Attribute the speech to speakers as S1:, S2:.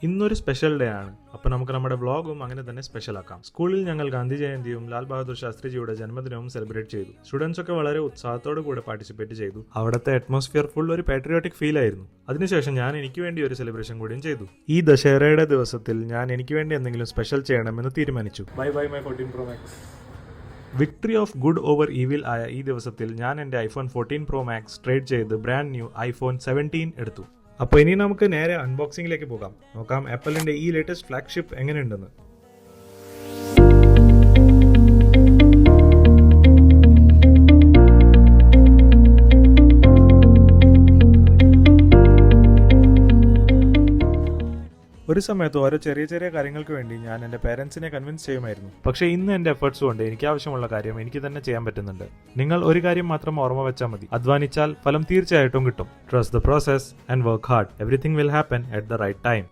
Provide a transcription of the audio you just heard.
S1: ഇന്നൊരു special day ആണ്. അപ്പോൾ നമുക്ക് നമ്മുടെ വ്ളോഗും അങ്ങനെ തന്നെ സ്പെഷ്യൽ ആക്കാം. സ്കൂളിൽ ഞങ്ങൾ ഗാന്ധി ജയന്തിയും ലാൽ ബഹാദൂർ ശാസ്ത്രിജിയുടെ ജന്മദിനവും സെലിബ്രേറ്റ് ചെയ്തു. സ്റ്റുഡൻസ് ഒക്കെ വളരെ ഉത്സാഹത്തോടു കൂടെ പാർട്ടിസിപ്പേറ്റ് ചെയ്തു. അവിടുത്തെ അറ്റ്മോസ്ഫിയർ ഫുൾ ഒരു പാട്രിയോട്ടിക് ഫീൽ ആയിരുന്നു. അതിനുശേഷം ഞാൻ എനിക്ക് വേണ്ടി ഒരു സെലിബ്രേഷൻ കൂടിയും ചെയ്തു. ഈ ദശഹരയുടെ ദിവസത്തിൽ ഞാൻ എനിക്ക് വേണ്ടി എന്തെങ്കിലും സ്പെഷ്യൽ ചെയ്യണമെന്ന് തീരുമാനിച്ചു. By my 14 Pro Max. Victory of good over evil ആയ ഈ ദിവസത്തിൽ ഞാൻ എൻ്റെ iPhone 14 Pro Max ട്രേഡ് ചെയ്ത് ബ്രാൻഡ് ന്യൂ iPhone 17 എടുത്തു. അപ്പോൾ ഇനി നമുക്ക് നേരെ അൺബോക്സിംഗിലേക്ക് പോകാം. നോക്കാം ആപ്പിളിന്റെ ഈ ലേറ്റസ്റ്റ് ഫ്ലാഗ്ഷിപ്പ് എങ്ങനെയുണ്ടെന്ന്. ഒരു സമയത്ത് ഓരോ ചെറിയ ചെറിയ കാര്യങ്ങൾക്ക് വേണ്ടി ഞാൻ എൻ്റെ പേരൻസിനെ കൺവിൻസ് ചെയ്യുമായിരുന്നു. പക്ഷേ ഇന്ന് എൻ്റെ എഫേർട്സ് കൊണ്ട് എനിക്ക് ആവശ്യമുള്ള കാര്യം എനിക്ക് തന്നെ ചെയ്യാൻ പറ്റുന്നുണ്ട്. നിങ്ങൾ ഒരു കാര്യം മാത്രം ഓർമ്മ വെച്ചാൽ മതി. അധ്വാനിച്ചാൽ ഫലം തീർച്ചയായിട്ടും കിട്ടും. Trust the process and work hard. Everything will happen at the right time.